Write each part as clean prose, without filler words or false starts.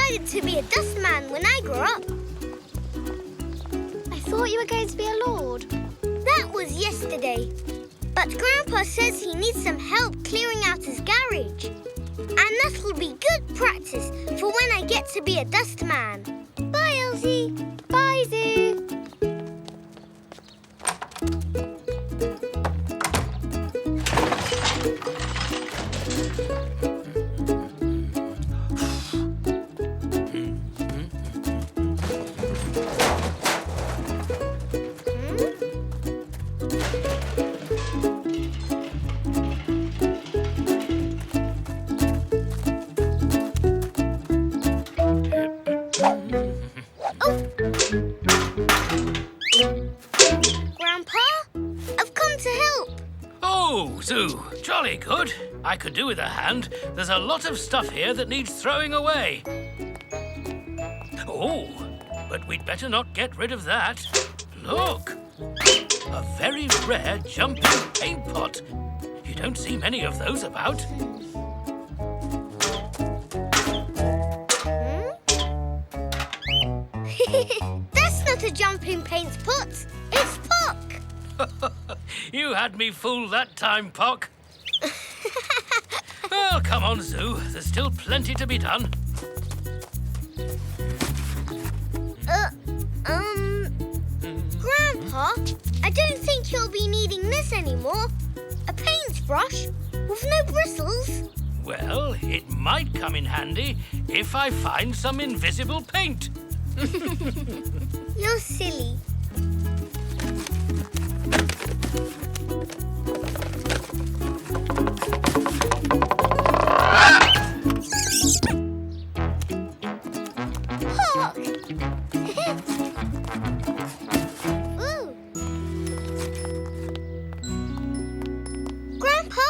decided to be a dustman when I grow up. I thought you were going to be a lord. That was yesterday. But Grandpa says he needs some help clearing out his garage. And that'll be good practice for when I get to be a dustman. Bye, Elzee. Bye, Zoo. Zoo, jolly good. I could do with a hand. There's a lot of stuff here that needs throwing away. Oh, but we'd better not get rid of that. Look, a very rare jumping paint pot. You don't see many of those about. That's not a jumping paint pot. It's Pock. You had me fooled that time, Pock. Well, come on, Zoo. There's still plenty to be done. Grandpa, I don't think you'll be needing this anymore. A paintbrush with no bristles. Well, it might come in handy if I find some invisible paint. You're silly. Pock! Ooh. Grandpa,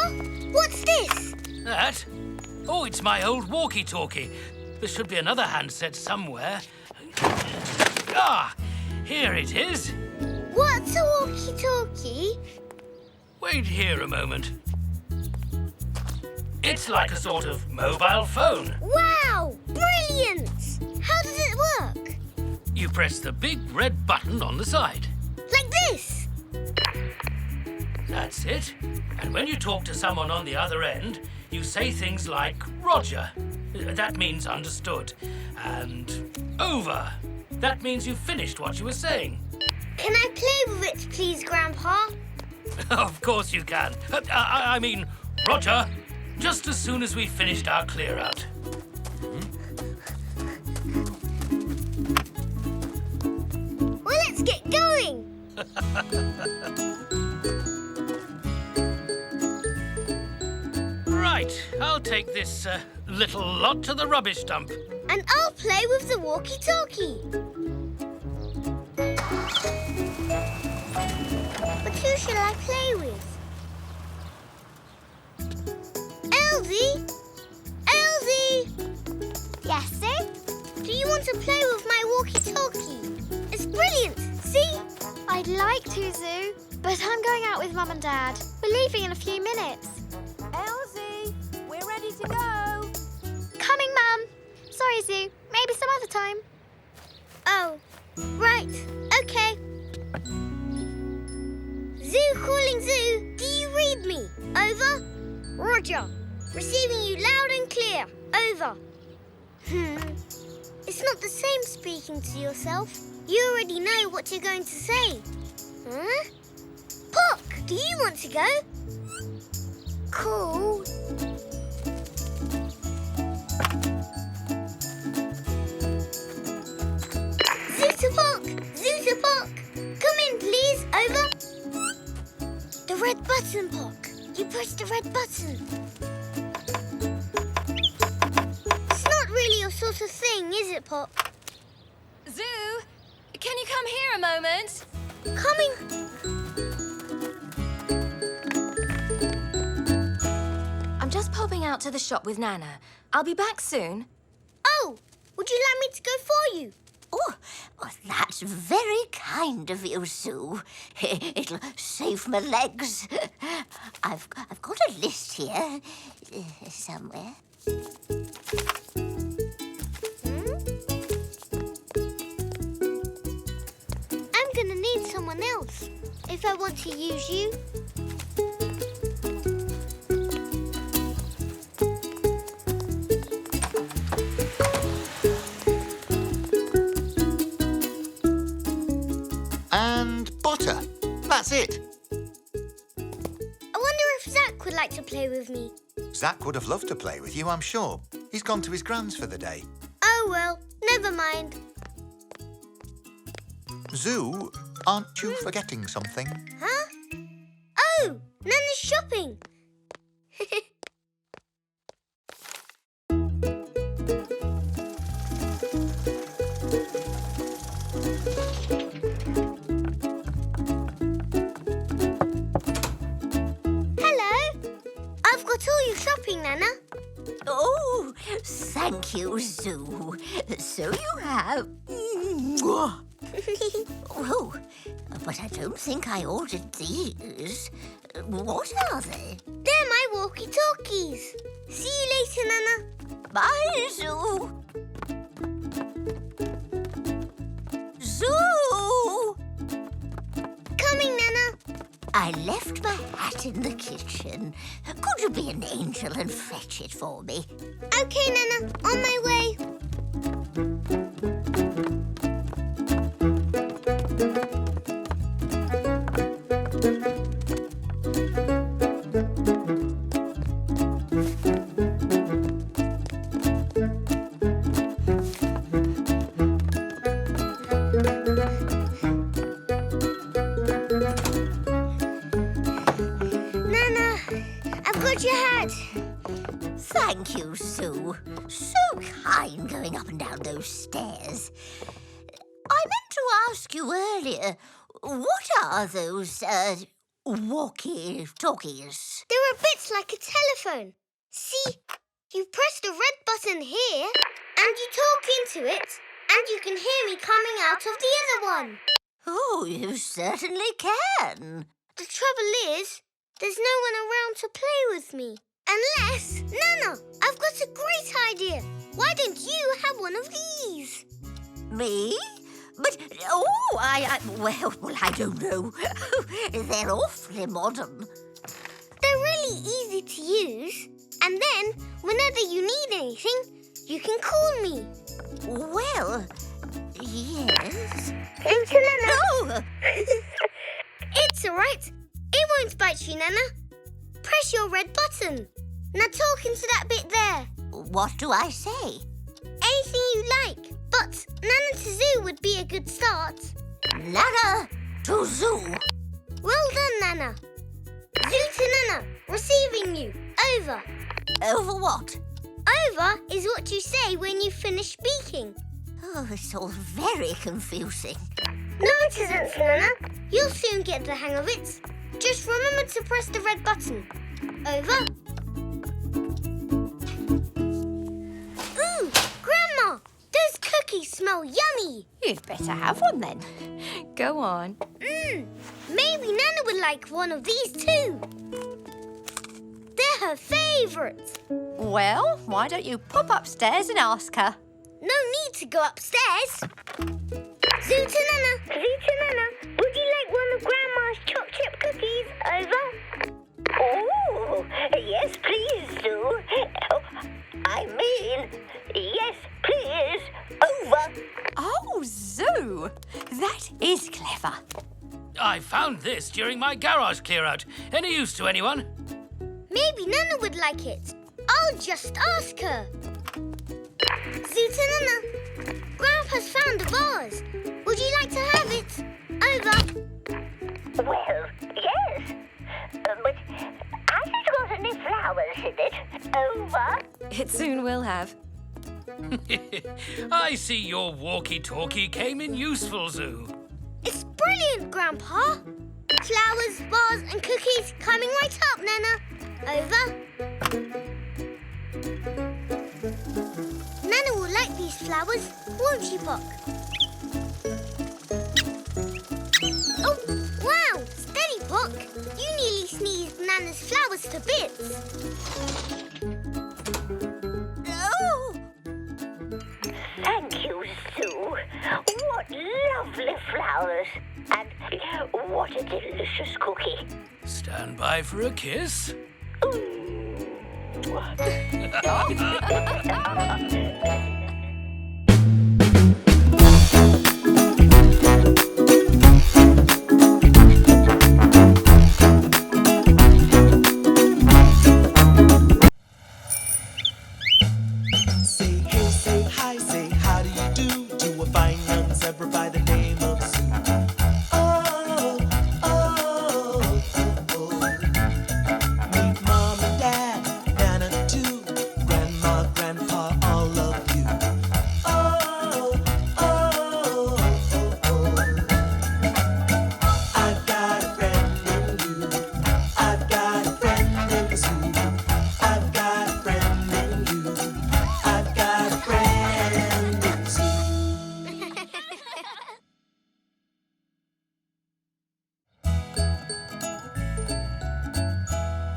what's this? That? Oh, it's my old walkie-talkie. There should be another handset somewhere. Ah, here it is. What's a walkie-talkie? Wait here a moment. It's like a sort of mobile phone. Wow! Brilliant! How does it work? You press the big red button on the side. Like this? That's it. And when you talk to someone on the other end, you say things like, Roger. That means understood. And over. That means you've finished what you were saying. Can I play with it, please, Grandpa? Of course you can. I mean, Roger, just as soon as we've finished our clear-out. Well, let's get going. Right, I'll take this little lot to the rubbish dump. And I'll play with the walkie-talkie. But who shall I play with? Elzee? Elzee? Yes, Sue? Do you want to play with my walkie-talkie? It's brilliant, see? I'd like to, Zoo, but I'm going out with Mum and Dad. We're leaving in a few minutes. Elzee, we're ready to go. Coming, Mum. Sorry, Zoo. Maybe some other time. Oh, right. OK. Zoo calling Zoo. Do you read me? Over. Roger. Receiving you loud and clear. Over. It's not the same speaking to yourself. You already know what you're going to say. Huh? Pock, do you want to go? Cool. Zoot-a-pock! Come in, please. Over. The red button, Pock. You pressed the red button. It's not really your sort of thing, is it, Pock? Zoo, can you come here a moment? Coming. I'm just popping out to the shop with Nana. I'll be back soon. Oh, would you like me to go for you? Oh, well, that's very kind of you, Sue. It'll save my legs. I've got a list here somewhere. if I want to use you. And butter. That's it. I wonder if Zach would like to play with me. Zach would have loved to play with you, I'm sure. He's gone to his grand's for the day. Oh, well, never mind. Zoo, aren't you forgetting something? Huh? Oh, Nana's shopping. Hello. I've got all your shopping, Nana. Oh, thank you, Zoo. So you have. Oh, but I don't think I ordered these. What are they? They're my walkie-talkies. See you later, Nana. Bye, Zoo. Zoo! Coming, Nana. I left my hat in the kitchen. Could you be an angel and fetch it for me? Okay, Nana. On my way. Nana, I've got your hat. Thank you, Sue. So kind going up and down those stairs. I meant to ask you earlier, what are those, walkie-talkies? There are bits like a telephone. See, you press the red button here, and you talk into it, and you can hear me coming out of the other one. Oh, you certainly can. The trouble is, there's no one around to play with me. Unless, Nana, I've got a great idea. Why don't you have one of these? Me? But, well, I don't know. They're awfully modern. They're really easy to use. And then, whenever you need anything, you can call me. Well, yes. Thank you, Nana. No! It's all right. It won't bite you, Nana. Press your red button. Now talk into that bit there. What do I say? Anything you like, but Nana to Zoo would be a good start. Nana to Zoo. Well done, Nana. Zoo to Nana, receiving you. Over. Over what? Over is what you say when you finish speaking. Oh, it's all very confusing. No, it isn't, Nana. You'll soon get the hang of it. Just remember to press the red button. Over. Ooh, Grandma! Those cookies smell yummy. You'd better have one then. Go on. Maybe Nana would like one of these too. They're her favourite. Well, why don't you pop upstairs and ask her? No need to go upstairs. Zoo to Nana. Zoo to Nana. Would you like one of Grandma's choc chip cookies? Over. Oh, yes, please do. Oh, I mean, yes, please. Over. Oh, Zoo! That is clever. I found this during my garage clear-out. Any use to anyone? Maybe Nana would like it. I'll just ask her. Zoo to Nana. Grandpa's found a vase. Would you like to have it? Over. Well, yes. But has it got any flowers in it? Over. It soon will have. I see your walkie-talkie came in useful, Zoo. It's brilliant, Grandpa. Flowers, bars and cookies coming right up, Nana. Over. Nana will like these flowers, won't she, Puck? Oh, wow! Steady, Puck. You nearly sneezed Nana's flowers to bits. Oh. Thank you, Sue. What lovely flowers. And what a delicious precious cookie. Stand by for a kiss. Say hey, say hi, say how do you do to a fine young zebra by the name of Sue. Oh, oh, oh, oh. Meet mom and dad, Nana too, grandma, grandpa, all of you. Oh, oh, oh, oh. I've got a friend in you. I've got a friend in Sue. I've got a friend in you. I've got a friend in Sue.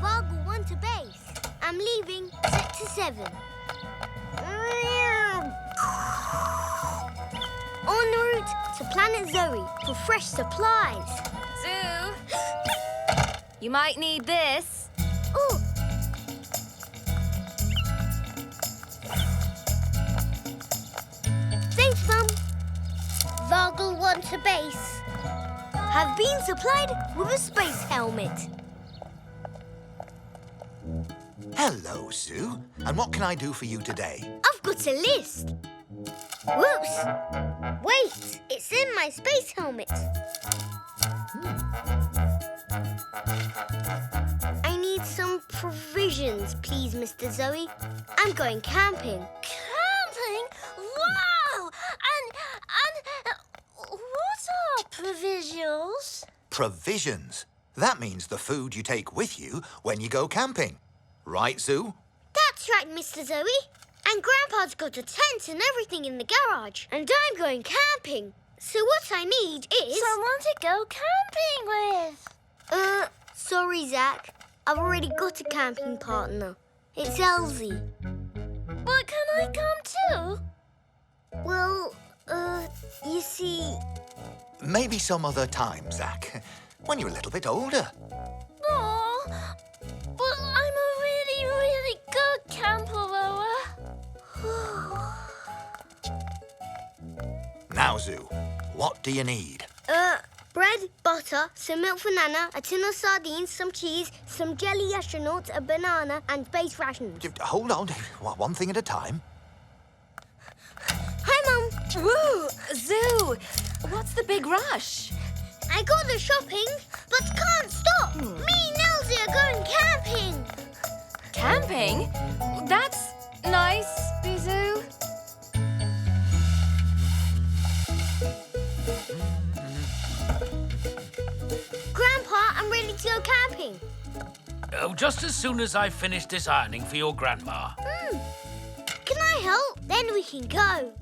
Vargle 1 to base. I'm leaving Sector 7. En route to Planet Zoe for fresh supplies. Zoo! You might need this. Ooh. Thanks, Mum. Vargle 1 to base. Have been supplied with a space helmet. Hello, Sue. And what can I do for you today? I've got a list. Whoops! Wait, it's in my space helmet. I need some provisions, please, Mr. Zoe. I'm going camping. Camping? Wow! And what are provisions? Provisions. That means the food you take with you when you go camping. Right, Sue? That's right, Mr. Zoe. And Grandpa's got a tent and everything in the garage. And I'm going camping. So what I need is... Someone to go camping with. Sorry, Zach. I've already got a camping partner. It's Elzee. But can I come too? Well, you see... Maybe some other time, Zach. When you're a little bit older. Oh, but I'm a really, really good camper rower. Now, Zoo, what do you need? Bread, butter, some milk for Nana, a tin of sardines, some cheese, some jelly astronauts, a banana, and base rations. Hold on. One thing at a time. Hi, Mum. Woo! Zoo! What's the big rush? I got the shopping, but can't stop. Me and Elzee are going camping. Camping? That's nice, Zoo. Grandpa, I'm ready to go camping. Oh, just as soon as I finish this ironing for your grandma. Can I help? Then we can go.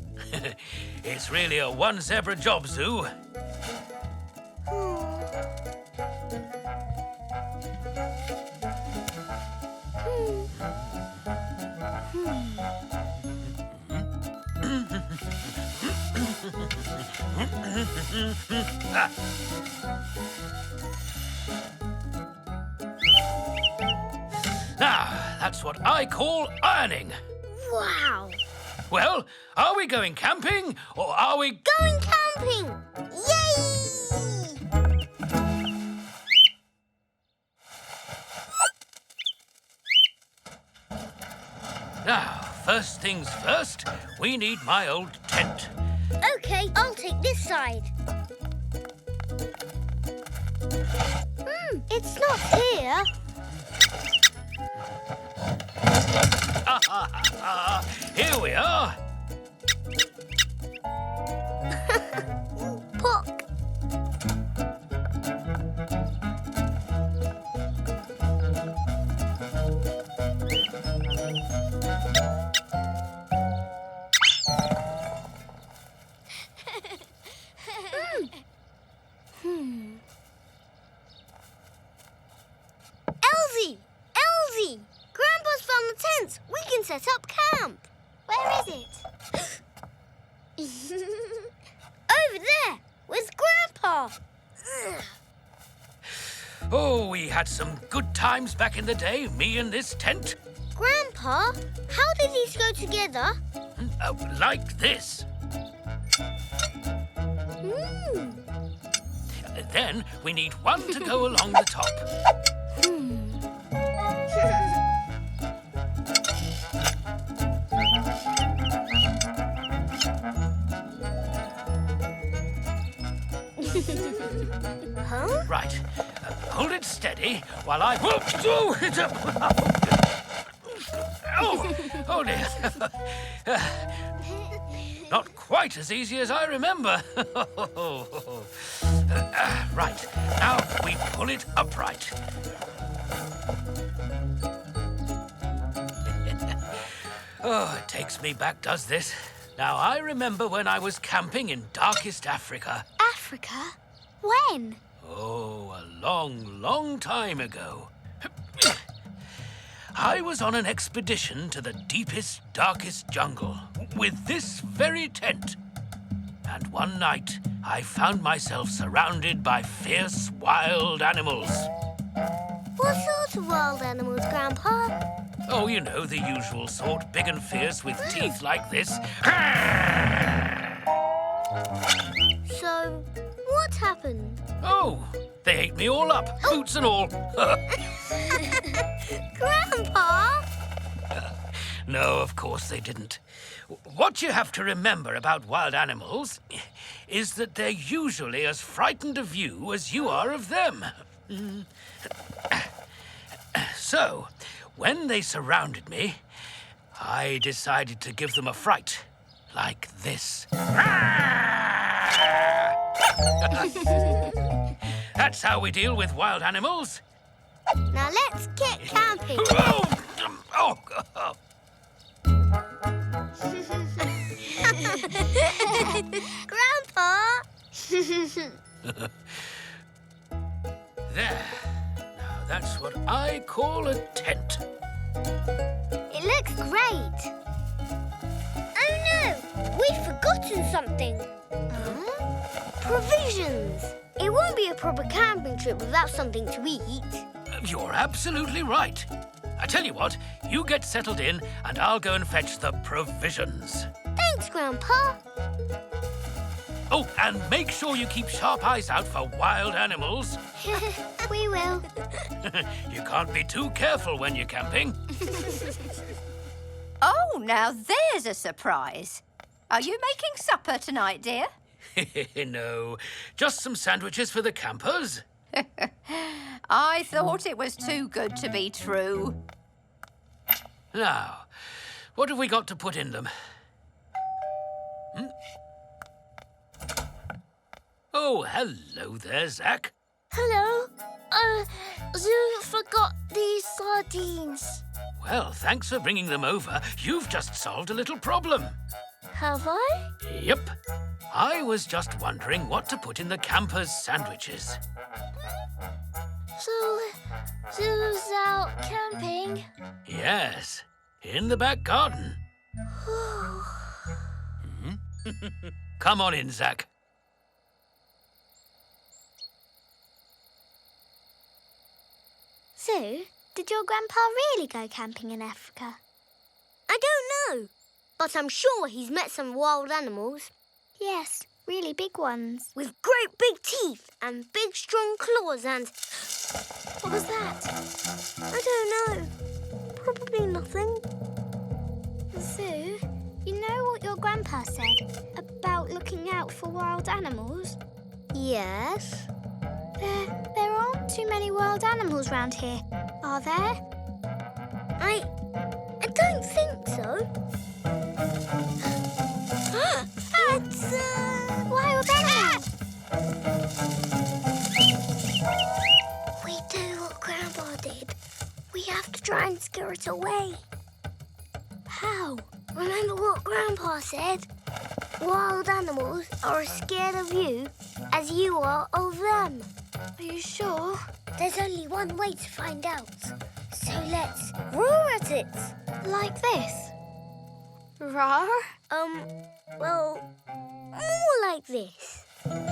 It's really a one zebra job, Zoo. Now, that's what I call ironing. Wow. Well, are we going camping or are we... Going camping. Yay! Now, first things first, we need my old tent. Okay, I'll take this side. It's not here. Here we are. Pock. Elzee! Elzee! Grandpa's found the tent. We can set up camp. Where is it? Over there, with Grandpa. Oh, we had some good times back in the day, me and this tent. Grandpa, how did these go together? Like this. Then we need one to go along the top. Huh? Right. Hold it steady while I... Oh, it's up. Oh dear. Not quite as easy as I remember. Right. Now we pull it upright. Oh, it takes me back, does this? Now, I remember when I was camping in darkest Africa. Africa? When? Oh, a long, long time ago. I was on an expedition to the deepest, darkest jungle with this very tent. And one night, I found myself surrounded by fierce, wild animals. What sort of wild animals, Grandpa? Oh, you know, the usual sort, big and fierce with teeth like this. So, what happened? Oh, they ate me all up, boots and all. Grandpa! No, of course they didn't. What you have to remember about wild animals is that they're usually as frightened of you as you are of them. So, when they surrounded me, I decided to give them a fright, like this. That's how we deal with wild animals. Now let's get camping. Oh. Grandpa! There. Now that's what I call a tent. It looks great. Oh no! We've forgotten something. Provisions. It won't be a proper camping trip without something to eat. You're absolutely right. I tell you what, you get settled in and I'll go and fetch the provisions. Thanks, Grandpa. Oh, and make sure you keep sharp eyes out for wild animals. We will. You can't be too careful when you're camping. Oh, now there's a surprise. Are you making supper tonight, dear? No, just some sandwiches for the campers. I thought it was too good to be true. Now, what have we got to put in them? Oh, hello there, Zach. Hello. Zoo forgot these sardines. Well, thanks for bringing them over. You've just solved a little problem. Have I? Yep. I was just wondering what to put in the campers' sandwiches. So, Zoo's out camping? Yes, in the back garden. Come on in, Zach. Zoo, did your grandpa really go camping in Africa? I don't know, but I'm sure he's met some wild animals. Yes, really big ones. With great big teeth and big strong claws and... What was that? I don't know. Probably nothing. Zoo, you know what your grandpa said about looking out for wild animals? Yes. There aren't too many wild animals round here, are there? I don't think so. It's wild animals! We do what Grandpa did. We have to try and scare it away. How? Remember what Grandpa said? Wild animals are as scared of you as you are of them. Are you sure? There's only one way to find out. So let's roar at it. Like this? Roar? Well, more like this. Oh!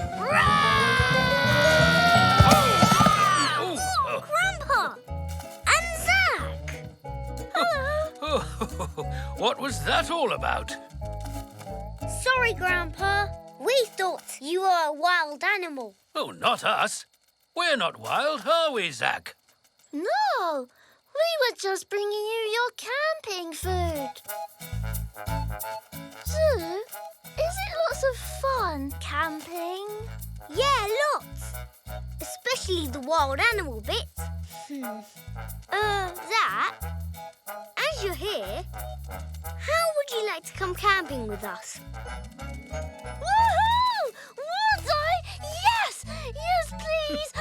Oh, what was that all about? Sorry, Grandpa. We thought you were a wild animal. Oh, not us. We're not wild, are we, Zach? No, we were just bringing you your camping food. Zoo, is it lots of fun camping? Yeah, lots. Especially the wild animal bits. Zach, as you're here, how would you like to come camping with us? Woohoo! Would I? Yes! Yes, please!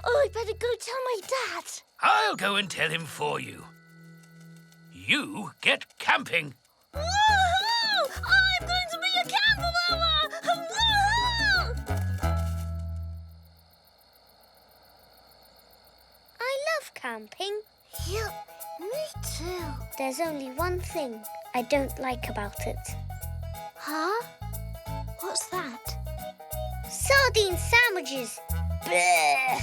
I better go tell my dad. I'll go and tell him for you. You get camping. Woohoo! I'm going to be a camper lover! Woohoo! I love camping. Yep, me too. There's only one thing I don't like about it. Huh? What's that? Sardine sandwiches. Bleh.